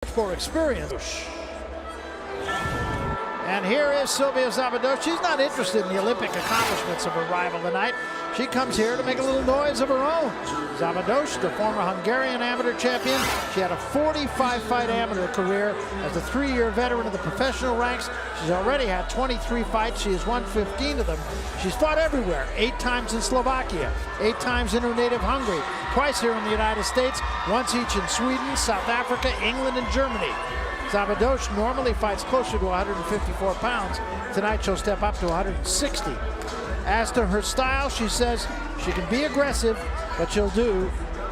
for experience. And here is Szilvia Szabados. She's not interested in the Olympic accomplishments of her rival tonight. She comes here to make a little noise of her own. Szabados, the former Hungarian amateur champion. She had a 45-fight amateur career as a 3-year veteran of the professional ranks. She's already had 23 fights. She has won 15 of them. She's fought everywhere, 8 times in Slovakia, 8 times in her native Hungary, twice here in the United States, once each in Sweden, South Africa, England, and Germany. Szabados normally fights closer to 154 pounds. Tonight she'll step up to 160. As to her style, she says she can be aggressive, but she'll do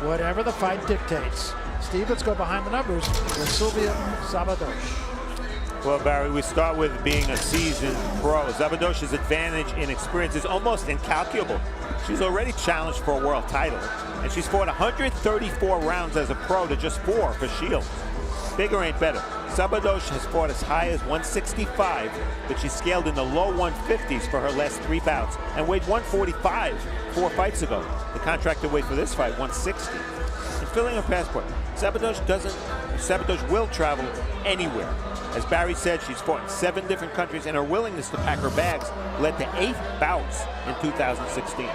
whatever the fight dictates. Steve, let's go behind the numbers with Szilvia Szabados. Well, Barry, we start with being a seasoned pro. Szabados's advantage in experience is almost incalculable. She's already challenged for a world title, and she's fought 134 rounds as a pro to just 4 for Shield. Bigger ain't better. Szabados has fought as high as 165, but she scaled in the low 150s for her last 3 bouts and weighed 145 4 fights ago. The contracted weight for this fight, 160. And filling her passport, Szabados will travel anywhere. As Barry said, she's fought in 7 different countries, and her willingness to pack her bags led to 8 bouts in 2016.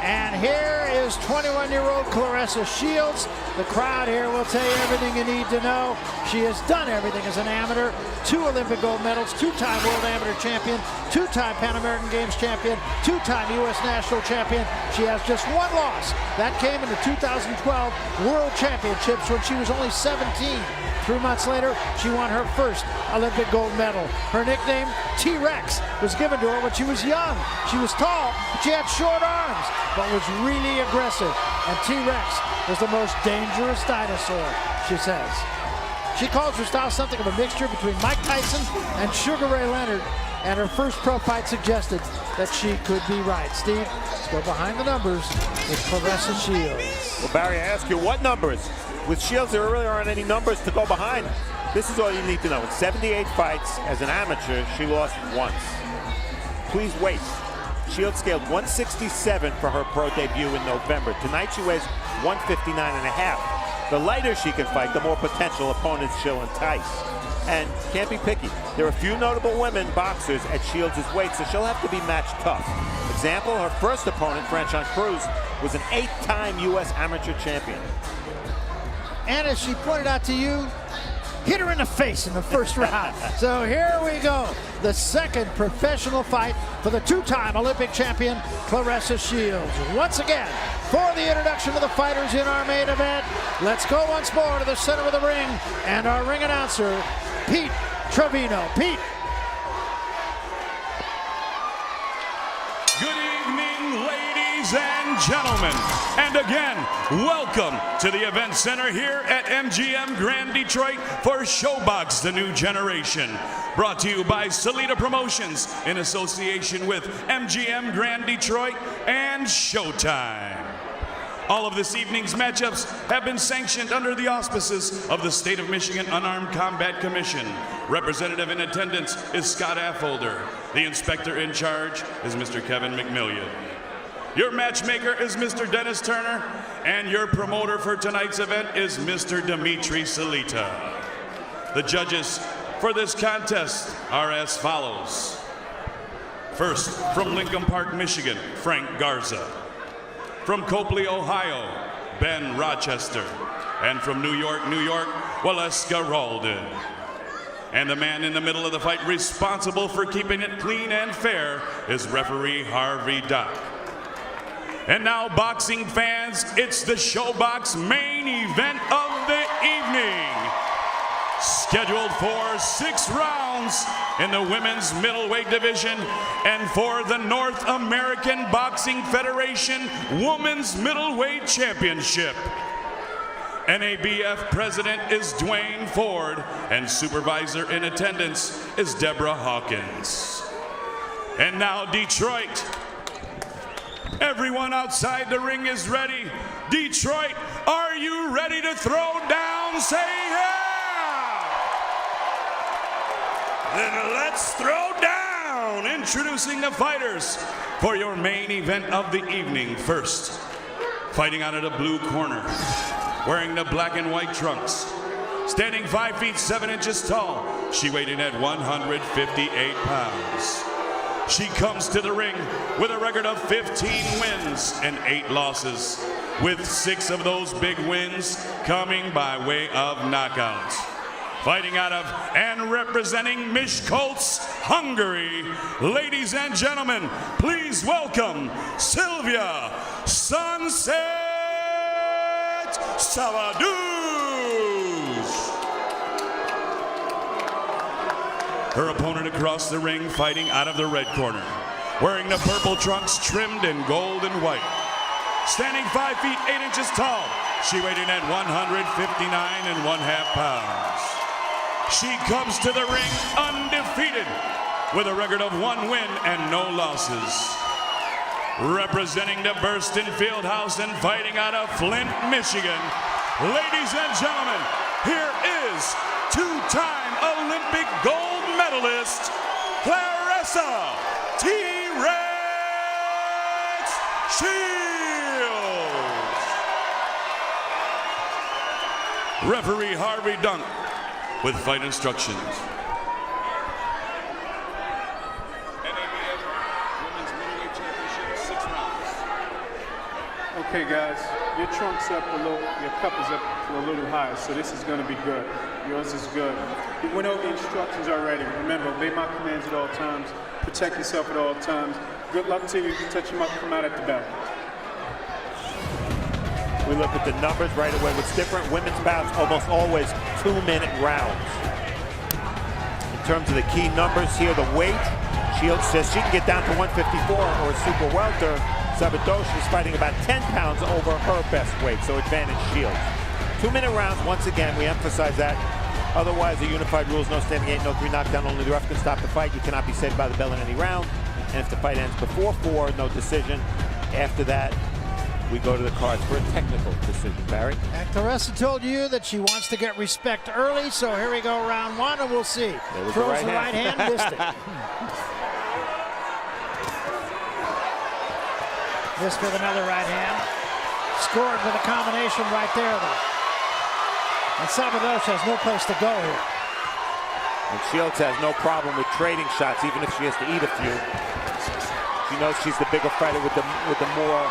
And here is 21-year-old Claressa Shields. The crowd here will tell you everything you need to know. She has done everything as an amateur. 2 Olympic gold medals, 2-time world amateur champion, 2-time Pan American Games champion, 2-time U.S. national champion. She has just 1 loss. That came in the 2012 World Championships when she was only 17. 3 months later, she won her first Olympic gold medal. Her nickname, T-Rex, was given to her when she was young. She was tall, but she had short arms, but was really aggressive. And T-Rex was the most dangerous dinosaur, she says. She calls her style something of a mixture between Mike Tyson and Sugar Ray Leonard, and her first pro fight suggested that she could be right. Steve, let's go behind the numbers with Claressa Shields. Well, Barry, I ask you, what numbers? With Shields, there really aren't any numbers to go behind. This is all you need to know. In 78 fights as an amateur, she lost once. Please wait. Shields scaled 167 for her pro debut in November. Tonight she weighs 159.5. The lighter she can fight, the more potential opponents she'll entice. And can't be picky. There are a few notable women boxers at Shields' weight, so she'll have to be matched tough. Example, her first opponent, Franchon Cruz, was an 8-time U.S. amateur champion. And as she pointed out to you, hit her in the face in the first round. So here we go. The second professional fight for the 2-time Olympic champion, Claressa Shields. Once again, for the introduction of the fighters in our main event, let's go once more to the center of the ring and our ring announcer, Pete Trevino. Pete. Good evening, ladies and gentlemen. And again, welcome to the event center here at MGM Grand Detroit for ShowBox, the new generation. Brought to you by Salita Promotions in association with MGM Grand Detroit and Showtime. All of this evening's matchups have been sanctioned under the auspices of the State of Michigan Unarmed Combat Commission. Representative in attendance is Scott Affolter. The inspector in charge is Mr. Kevin McMillian. Your matchmaker is Mr. Dennis Turner, and your promoter for tonight's event is Mr. Dimitri Salita. The judges for this contest are as follows. First, from Lincoln Park, Michigan, Frank Garza. From Copley, Ohio, Ben Rochester. And from New York, Waleska Ralden. And the man in the middle of the fight responsible for keeping it clean and fair is referee Harvey Dock. And now, boxing fans, it's the ShowBox main event of the evening. Scheduled for 6 rounds in the women's middleweight division and for the North American Boxing Federation Women's Middleweight Championship. NABF President is Dwayne Ford, and supervisor in attendance is Deborah Hawkins. And now, Detroit. Everyone outside the ring is ready. Detroit, are you ready to throw down? Say yeah! Then let's throw down. Introducing the fighters for your main event of the evening. First, fighting out of the blue corner, wearing the black and white trunks, standing 5 feet 7 inches tall. She weighed in at 158 pounds. She comes to the ring with a record of 15 wins and 8 losses, with 6 of those big wins coming by way of knockout. Fighting out of and representing Miskolc, Hungary, ladies and gentlemen, please welcome Szilvia Szabados. Her opponent across the ring, fighting out of the red corner, wearing the purple trunks trimmed in gold and white. Standing 5 feet 8 inches tall, she weighed in at 159.5 pounds. She comes to the ring undefeated with a record of 1 win and no losses. Representing the Burston Fieldhouse and fighting out of Flint, Michigan, ladies and gentlemen, here is two-time Olympic gold medalist, Claressa T-Rex Shields. Referee Harvey Dunk with fight instructions. NABF Women's Middleweight Championship, 6 rounds. Okay, guys, your trunk's up a little, your cup is up a little high, so this is going to be good. Yours is good. You went over the instructions already. Remember, obey my commands at all times. Protect yourself at all times. Good luck to you. Touch him up, come out at the bell. We look at the numbers right away. What's different, women's bouts almost always 2-minute rounds. In terms of the key numbers here, the weight, Shields says she can get down to 154 or super welter. Szabados is fighting about 10 pounds over her best weight, so advantage Shields. 2-minute rounds, once again, we emphasize that. Otherwise, the unified rules, no standing 8, no 3 knockdown, only the ref can stop the fight. You cannot be saved by the bell in any round. And if the fight ends before 4, no decision. After that, we go to the cards for a technical decision, Barry. And Claressa told you that she wants to get respect early, so here we go, round 1, and we'll see. Throws the right hand, missed it. Missed with another right hand. Scored with a combination right there, though. And Szabados has no place to go here. And Shields has no problem with trading shots, even if she has to eat a few. She knows she's the bigger fighter with the more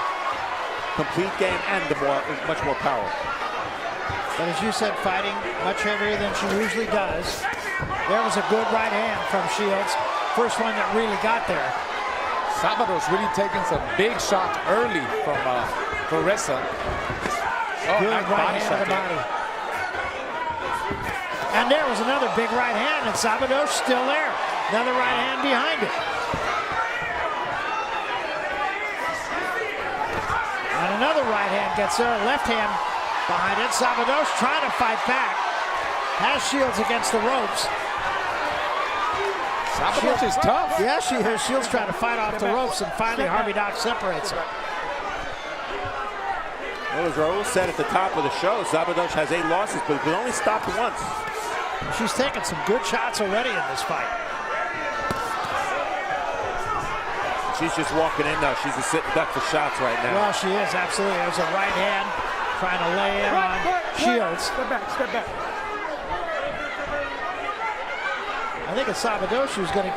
complete game and much more power. But as you said, fighting much heavier than she usually does. There was a good right hand from Shields. First one that really got there. Szabados really taking some big shots early from Claressa. Oh, Good nice right hand to the body. And there was another big right hand, and Szabados still there. Another right hand behind it. And another right hand gets there, left hand behind it. Szabados trying to fight back. Has Shields against the ropes. Szabados is tough. Yeah, she is. Shields trying to fight off the ropes, and finally Harvey Dock separates her. Well, as Raul said at the top of the show, Szabados has 8 losses, but he only stopped once. She's taken some good shots already in this fight. She's just walking in now. She's a sit and duck for shots right now. Well, she is, absolutely. There's a right hand trying to lay in on Shields. Step back, step back. I think it's Szabados who's going to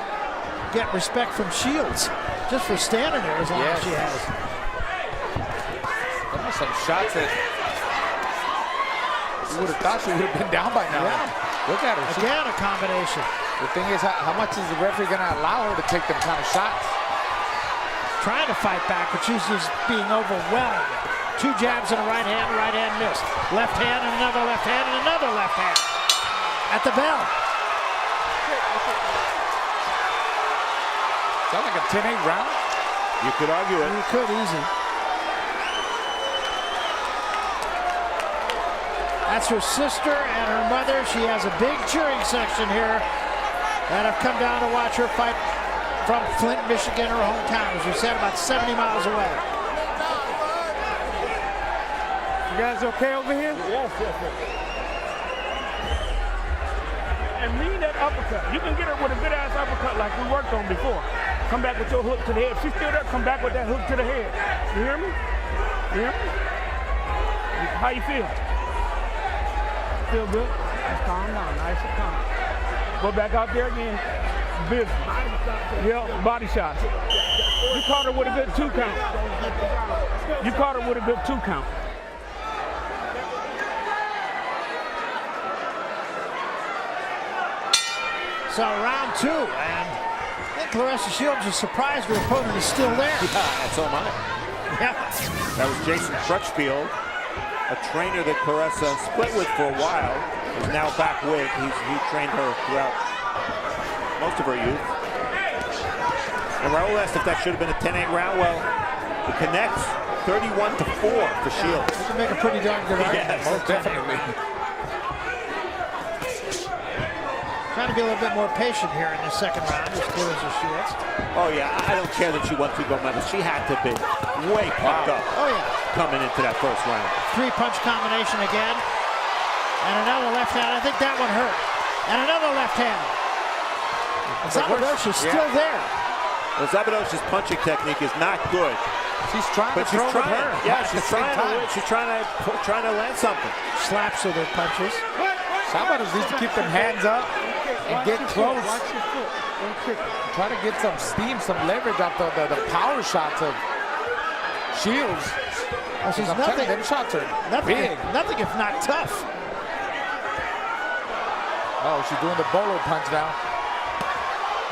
get respect from Shields just for standing there as long as she has. There are some shots that you would have thought she would have been down by now. Yeah. Look at her. Again, a combination. The thing is, how much is the referee going to allow her to take them kind of shots? Trying to fight back, but she's just being overwhelmed. 2 jabs and a right hand missed. Left hand and another left hand and another left hand. At the bell. Sounds like a 10-8 round. You could argue it. You could, easy. That's her sister and her mother. She has a big cheering section here that have come down to watch her fight from Flint, Michigan, her hometown, as we said, about 70 miles away. You guys okay over here? Yes, yes, yes. And lean that uppercut. You can get her with a your hook to the head. If she's still there, come back with that hook to the head. You hear me? You hear me? How you feel? Feel good? Just calm down, nice and calm. Go back out there again. Business. Yeah, body shot. You caught her with a good 2 count. You caught her with a good 2 count. So round 2, and I think Claressa Shields is surprised her opponent is still there. Yeah, so am I. Yeah. That was Jason Crutchfield, a trainer that Claressa split with for a while, is now back with. He trained her throughout most of her youth. And Raul asked if that should have been a 10-8 round. Well, it connects 31-4 for Shields. You can make a pretty darn good argument. Yes, Most definitely. Trying to be a little bit more patient here in the second round as Claressa Shields. Oh yeah, I don't care that she won 2 gold medals. She had to be way pumped up Oh yeah. coming into that first round. 3-punch combination again. And another left hand. I think that one hurt. And another left hand. Szabados is still there. Well, Szabados' punching technique is not good. She's trying But to she's throw with trying. her. Yeah, she's trying to win. She's trying to land something. Slaps with her punches. Szabados needs to keep them hands up and get close. Watch your foot. Don't kick it. Try to get some steam, some leverage off the power shots of Shields. Well, she's I'm telling you, nothing, them shots are big. nothing if not tough. Oh, she's doing the bolo punch now.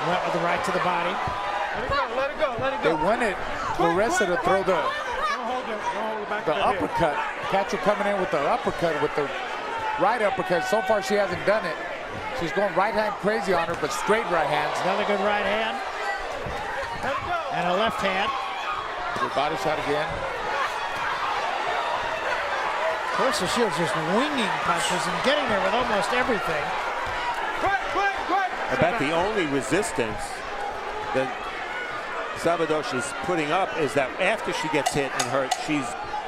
Went with the right to the body. Let it go, let it go, let it They go. wanted Claressa to throw the Don't hold it back the to the head. uppercut. Catch her coming in with the uppercut, with the right uppercut. So far, she hasn't done it. She's going right hand crazy on her, but straight right hands. Another good right hand. Let it go. And a left hand. Good body shot again. Claressa Shields just winging punches and getting there with almost everything. I bet the only resistance that Szabados is putting up is that after she gets hit and hurt, she's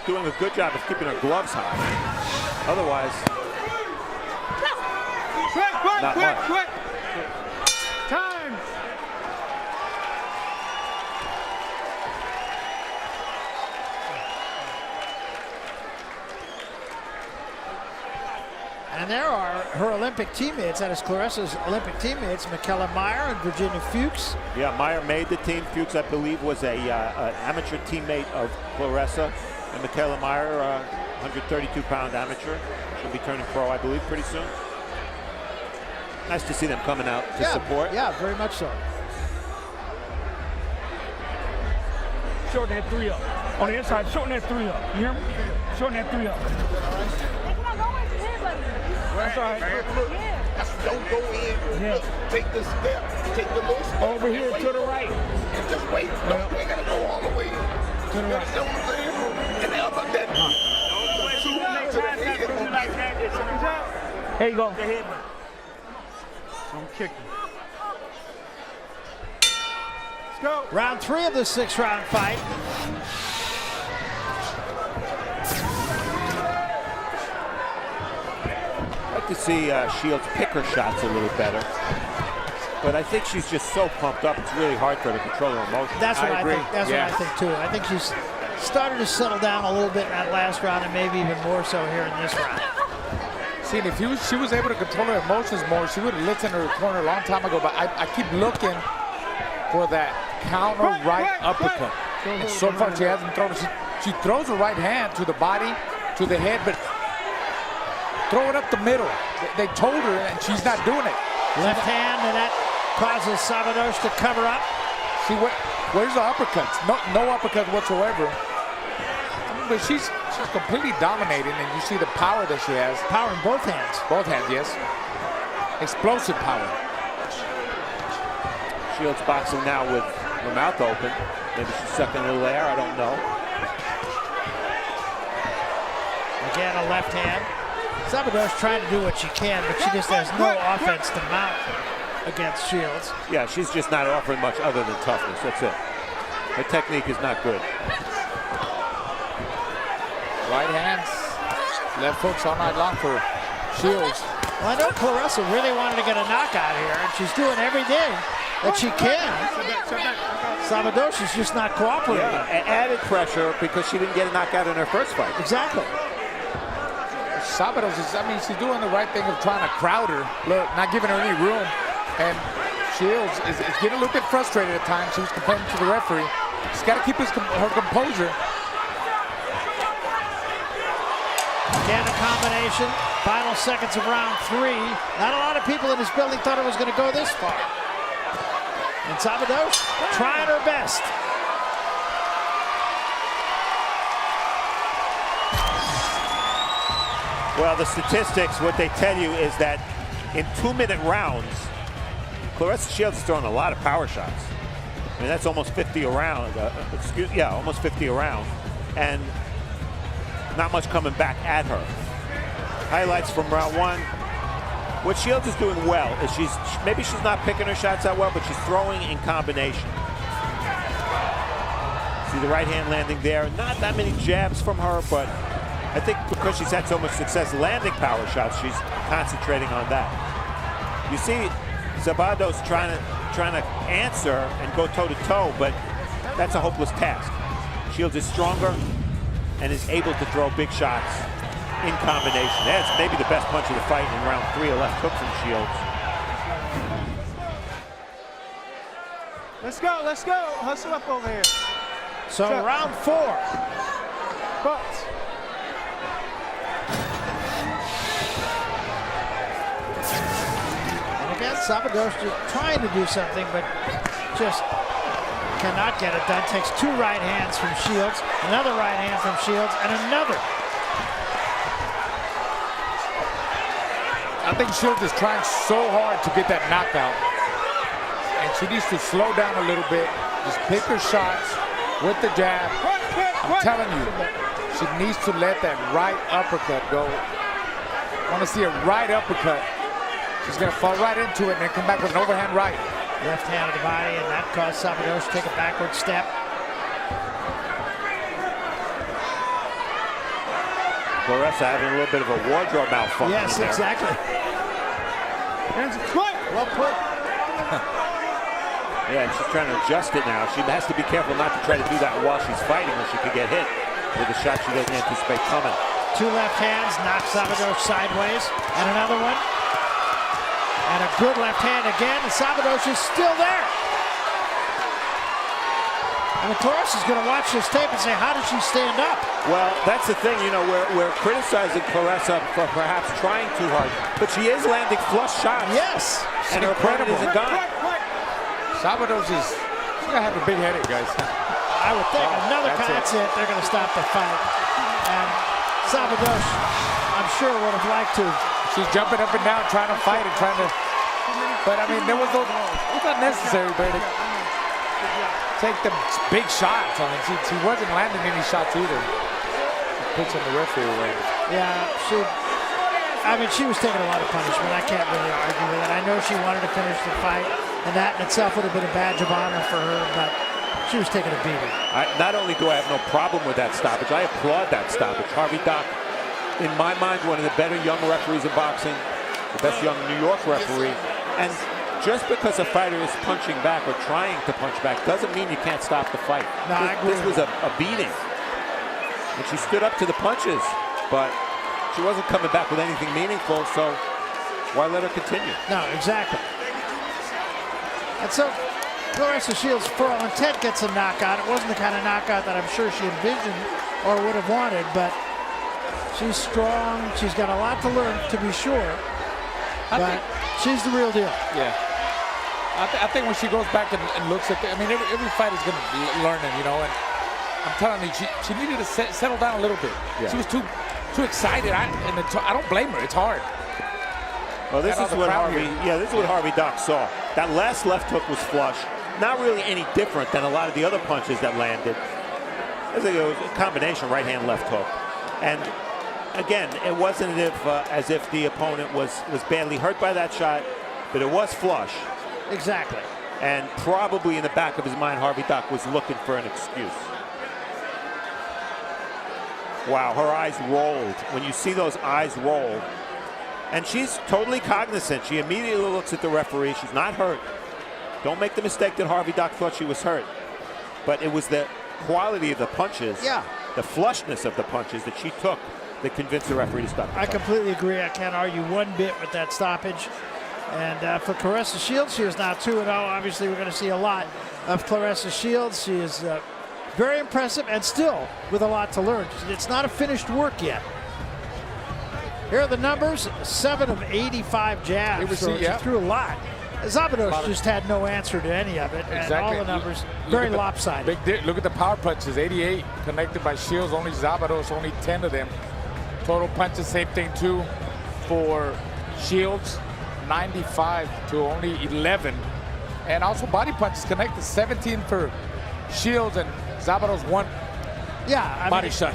doing a good job of keeping her gloves high. Otherwise, not much. Time. And there are her Olympic teammates, that is Claressa's Olympic teammates, Michaela Meyer and Virginia Fuchs. Yeah, Meyer made the team. Fuchs, I believe, was an amateur teammate of Claressa. And Michaela Meyer, 132-pound amateur. She'll be turning pro, I believe, pretty soon. Nice to see them coming out to support. Yeah, very much so. Shorten that 3 up. On the inside, shorten that 3 up. You hear me? Shorten that 3 up. That's all right. Don't go in. Yeah. Take the step. Take the little step. Over here to the right. And just wait. No, you ain't gotta go all the way. To the right. You know what I'm saying? And now about that. There you go. I'm kicking. Let's go. Round 3 of the 6-round fight. I'd like to see Shields pick her shots a little better. But I think she's just so pumped up, it's really hard for her to control her emotions. That's what I agree. think. That's Yeah. what I think too. I think she's started to settle down a little bit in that last round, and maybe even more so here in this round. See, if she was able to control her emotions more, she would have listened to her corner a long time ago. But I keep looking for that counter right uppercut. And so far, she hasn't thrown it. She throws her right hand to the body, to the head, but throw it up the middle. They told her, and she's not doing it. Left hand, and that causes Szabados to cover up. See, where's the uppercuts? No uppercuts whatsoever. But she's completely dominating, and you see the power that she has. Power in both hands. Both hands, yes. Explosive power. Shields boxing now with her mouth open. Maybe she's sucking a little air, I don't know. Again, a left hand. Szabados trying to do what she can, but she just has no offense to mount against Shields. Yeah, she's just not offering much other than toughness, that's it. Her technique is not good. Right hands, left hooks all night long for Shields. Well, I know Claressa really wanted to get a knockout here, and she's doing everything that she can. Szabados is just not cooperating. Yeah, added pressure because she didn't get a knockout in her first fight. Exactly. Szabados is, I mean, she's doing the right thing of trying to crowd her. Look, not giving her any room. And Shields is getting a little bit frustrated at times. She was complaining to the referee. She's got to keep her composure. Again, a combination. Final seconds of round 3. Not a lot of people in this building thought it was going to go this far. And Szabados trying her best. Well, the statistics, what they tell you is that in 2-minute rounds, Claressa Shields is throwing a lot of power shots. I mean, that's almost 50 a round. Almost 50 a round. And not much coming back at her. Highlights from round 1. What Shields is doing well is maybe she's not picking her shots that well, but she's throwing in combination. See the right hand landing there. Not that many jabs from her, but I think because she's had so much success landing power shots, she's concentrating on that. You see Szabados trying to answer and go toe-to-toe, but that's a hopeless task. Shields is stronger and is able to throw big shots in combination. That's maybe the best punch of the fight in round 3, a left hook from Shields. Let's go. Hustle up over here. So round 4. Butts. And again, Szabados just trying to do something, but just cannot get it done. Takes 2 right hands from Shields, another right hand from Shields, and another. I think Shields is trying so hard to get that knockout. And she needs to slow down a little bit. Just pick her shots with the jab. I'm telling you, she needs to let that right uppercut go. I want to see a right uppercut. She's going to fall right into it and then come back with an overhand right. Left hand of the body, and that caused Szabados to take a backward step. Claressa having a little bit of a wardrobe malfunction. Yes, there. exactly. Well put. Yeah, and she's trying to adjust it now. She has to be careful not to try to do that while she's fighting, or she could get hit with a shot she doesn't anticipate coming. 2 left hands knock Szabados sideways, and another one. And a good left hand again, and Szabados is still there. I mean, Torres is going to watch this tape and say, how did she stand up? Well, that's the thing, you know, we're criticizing Claressa for perhaps trying too hard, but she is landing flush shots. Yes. And her opponent isn't gone. Szabados is going to have a big headache, guys. I would think that's it. They're going to stop the fight. And Szabados, I'm sure, would have liked to. She's jumping up and down, trying to fight and trying to. But I mean, it was not necessary, but take the big shots. I mean, she wasn't landing any shots either. Pitching the referee away. Yeah, she was taking a lot of punishment. I can't really argue with it. I know she wanted to finish the fight, and that in itself would have been a badge of honor for her, but she was taking a beating. Not only do I have no problem with that stoppage, I applaud that stoppage. Harvey Dock, in my mind, one of the better young referees in boxing, the best young New York referee. And just because a fighter is punching back or trying to punch back doesn't mean you can't stop the fight. No, I agree. This was a beating. And she stood up to the punches, but she wasn't coming back with anything meaningful, so why let her continue? No, exactly. And so Claressa Shields, for all intent, gets a knockout. It wasn't the kind of knockout that I'm sure she envisioned or would have wanted, but she's strong. She's got a lot to learn, to be sure. But she's the real deal. Yeah. I think when she goes back and looks at I mean, every fight is going to be learning, you know, and I'm telling you, she needed to settle down a little bit. Yeah. She was too excited. I don't blame her. It's hard. Well, this is what Harvey Dock saw. That last left hook was flush. Not really any different than a lot of the other punches that landed. It was a combination right hand, left hook. And again, it wasn't as if the opponent was badly hurt by that shot, but it was flush. Exactly. And probably in the back of his mind, Harvey Dock was looking for an excuse. Wow, her eyes rolled. When you see those eyes roll, and she's totally cognizant. She immediately looks at the referee. She's not hurt. Don't make the mistake that Harvey Dock thought she was hurt. But it was the quality of the punches, the flushness of the punches that she took that convinced the referee to stop. I completely agree. I can't argue one bit with that stoppage. And for Claressa Shields, she is now 2-0. Obviously, we're going to see a lot of Claressa Shields. She is very impressive and still with a lot to learn. It's not a finished work yet. Here are the numbers: 7 of 85 jabs. So she threw a lot. Szabados just had no answer to any of it. And all the numbers very lopsided. Look at the power punches. 88 connected by Shields. Only Szabados, only 10 of them. Total punches, same thing too for Shields. 95 to only 11. And also body punches connected. 17 for Shields, and Szabados 1 body shot.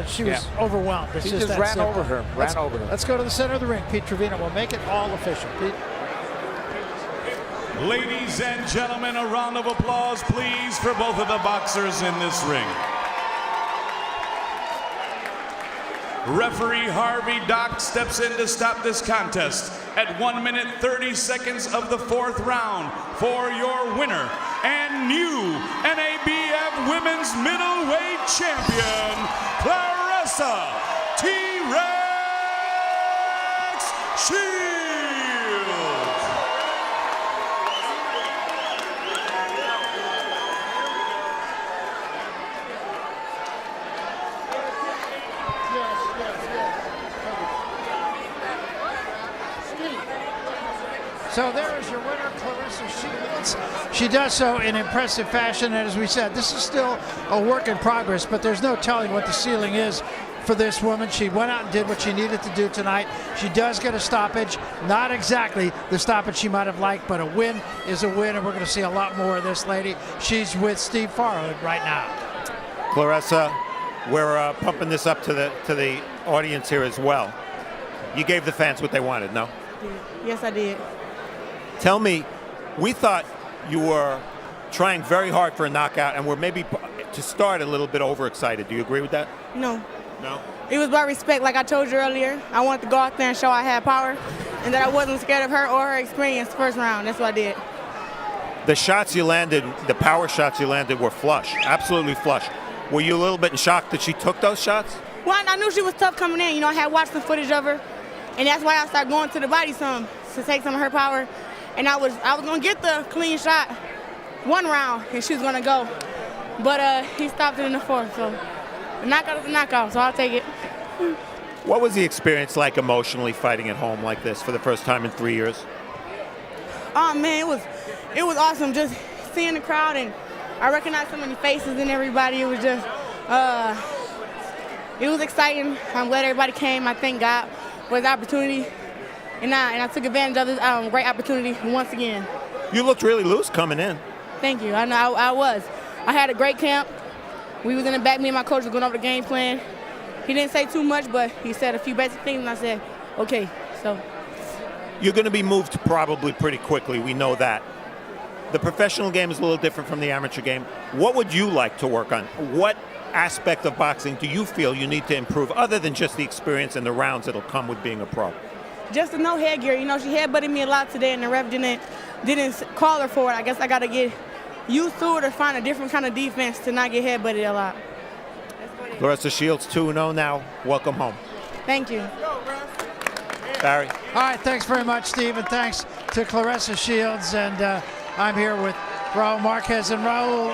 She was overwhelmed. It's He just that ran simple. over her. Let's go to the center of the ring. Pete Trevino will make it all official. Pete. Ladies and gentlemen, a round of applause, please, for both of the boxers in this ring. Referee Harvey Dock steps in to stop this contest at 1 minute 30 seconds of the 4th round for your winner and new NABF Women's Middleweight Champion, Claressa T-Rex Shields. So there is your winner, Claressa Shields. She does so in impressive fashion, and as we said, this is still a work in progress, but there's no telling what the ceiling is for this woman. She went out and did what she needed to do tonight. She does get a stoppage, not exactly the stoppage she might have liked, but a win is a win, and we're going to see a lot more of this lady. She's with Steve Farhood right now. Claressa, we're pumping this up to the audience here as well. You gave the fans what they wanted, no? Yes, I did. Tell me, we thought you were trying very hard for a knockout and were maybe, to start, a little bit overexcited. Do you agree with that? No. No? It was about respect, like I told you earlier. I wanted to go out there and show I had power and that I wasn't scared of her or her experience first round. That's what I did. The shots you landed, the power shots you landed were flush, absolutely flush. Were you a little bit in shock that she took those shots? Well, I knew she was tough coming in. You know, I had watched some footage of her, and that's why I started going to the body some to take some of her power. And I was going to get the clean shot 1 round, and she was going to go. But he stopped it in the 4th, so the knockout is a knockout, so I'll take it. What was the experience like emotionally fighting at home like this for the first time in 3 years? Oh, man, it was awesome just seeing the crowd, and I recognized so many faces and everybody. It was just, it was exciting. I'm glad everybody came. I thank God for the opportunity. And I took advantage of this great opportunity once again. You looked really loose coming in. Thank you. I know I was. I had a great camp. We was in the back. Me and my coach were going over the game plan. He didn't say too much, but he said a few basic things, and I said, okay. So you're going to be moved probably pretty quickly. We know that. The professional game is a little different from the amateur game. What would you like to work on? What aspect of boxing do you feel you need to improve, other than just the experience and the rounds that'll come with being a pro? Just to know headgear. You know, she headbutted me a lot today, and the ref didn't call her for it. I guess I got to get used to it or find a different kind of defense to not get headbutted a lot. Claressa Shields 2-0 now. Welcome home. Thank you. Barry. All right, thanks very much, Steve, and thanks to Claressa Shields. And I'm here with Raul Marquez. And Raul,